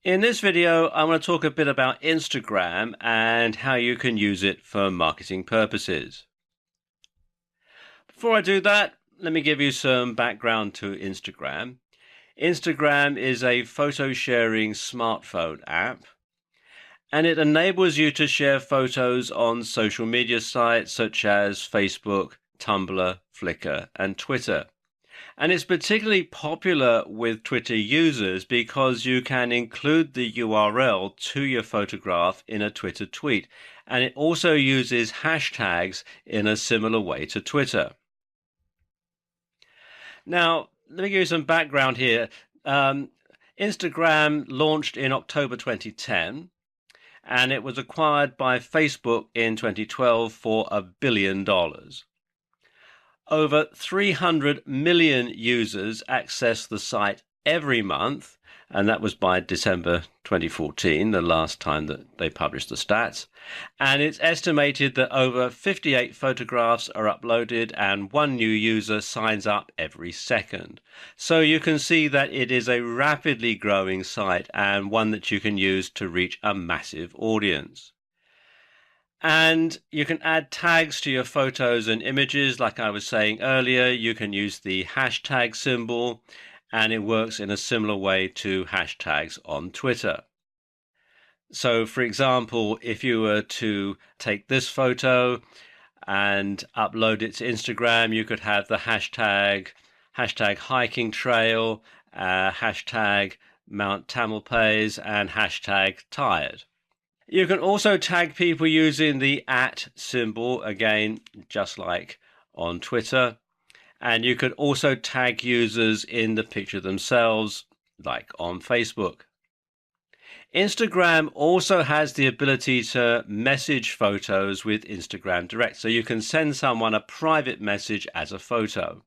In this video, I want to talk a bit about Instagram and how you can use it for marketing purposes. Before I do that, let me give you some background to Instagram. Instagram is a photo sharing smartphone app, and it enables you to share photos on social media sites such as Facebook, Tumblr, Flickr, and Twitter. And it's particularly popular with Twitter users because you can include the URL to your photograph in a Twitter tweet. And it also uses hashtags in a similar way to Twitter. Now, let me give you some background here. Instagram launched in October 2010, and it was acquired by Facebook in 2012 for $1 billion. Over 300 million users access the site every month, and that was by December 2014, the last time that they published the stats. And it's estimated that over 58 photographs are uploaded and one new user signs up every second. So you can see that it is a rapidly growing site and one that you can use to reach a massive audience. And you can add tags to your photos and images. Like I was saying earlier, you can use the hashtag symbol, and it works in a similar way to hashtags on Twitter. So, for example, if you were to take this photo and upload it to Instagram, you could have the hashtag hiking trail, hashtag Mount Tamalpais, and hashtag tired. You can also tag people using the @ symbol, again, just like on Twitter. And you could also tag users in the picture themselves, like on Facebook. Instagram also has the ability to message photos with Instagram Direct. So you can send someone a private message as a photo.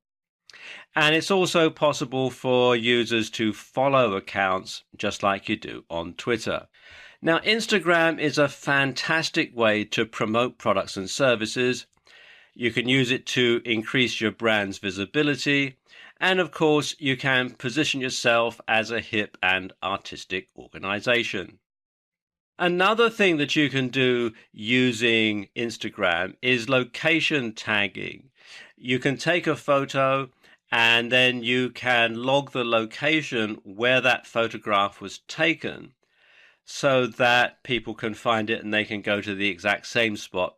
And it's also possible for users to follow accounts just like you do on Twitter. Now, Instagram is a fantastic way to promote products and services. You can use it to increase your brand's visibility. And of course, you can position yourself as a hip and artistic organization. Another thing that you can do using Instagram is location tagging. You can take a photo and then you can log the location where that photograph was taken, so that people can find it and they can go to the exact same spot.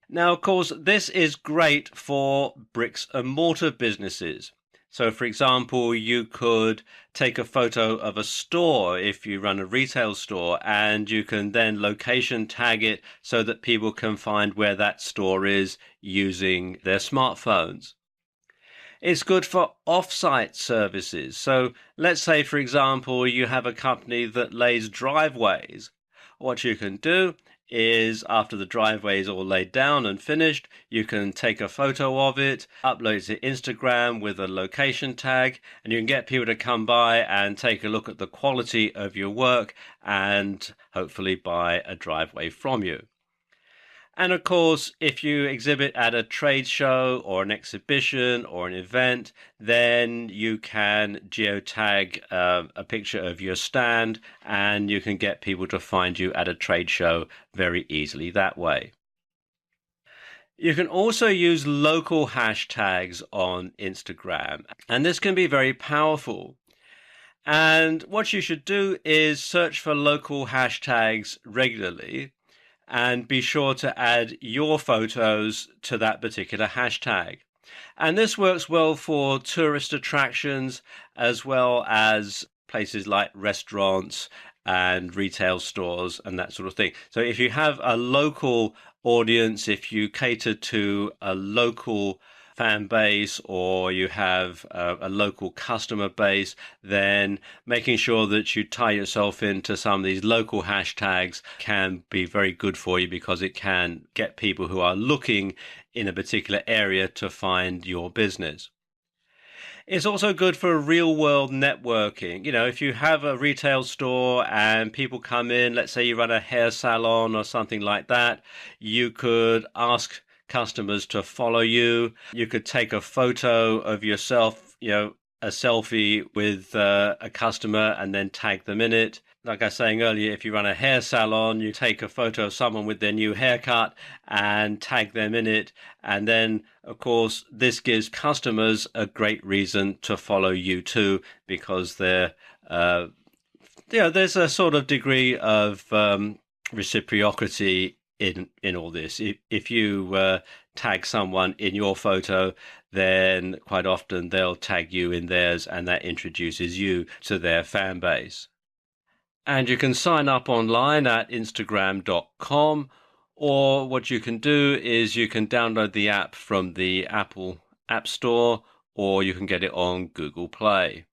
Now, of course, this is great for bricks and mortar businesses. So, for example, you could take a photo of a store if you run a retail store, and you can then location tag it so that people can find where that store is using their smartphones. It's good for off-site services. So let's say, for example, you have a company that lays driveways. What you can do is, after the driveway is all laid down and finished, you can take a photo of it, upload it to Instagram with a location tag, and you can get people to come by and take a look at the quality of your work and hopefully buy a driveway from you. And of course, if you exhibit at a trade show or an exhibition or an event, then you can geotag a picture of your stand, and you can get people to find you at a trade show very easily that way. You can also use local hashtags on Instagram, and this can be very powerful. And what you should do is search for local hashtags regularly, and be sure to add your photos to that particular hashtag. And this works well for tourist attractions as well as places like restaurants and retail stores and that sort of thing. So if you have a local audience, if you cater to a local fan base, or you have a local customer base, then making sure that you tie yourself into some of these local hashtags can be very good for you, because it can get people who are looking in a particular area to find your business. It's also good for real world networking. You know, if you have a retail store and people come in, let's say you run a hair salon or something like that, you could ask customers to follow you. You could take a photo of yourself, a selfie with a customer and then tag them in it. Like I was saying earlier, if you run a hair salon, you take a photo of someone with their new haircut and tag them in it. And then, of course, this gives customers a great reason to follow you too, because there's a sort of degree of reciprocity in all this. If you tag someone in your photo, then quite often they'll tag you in theirs, and that introduces you to their fan base. And you can sign up online at Instagram.com, or what you can do is you can download the app from the Apple App Store, or you can get it on Google Play.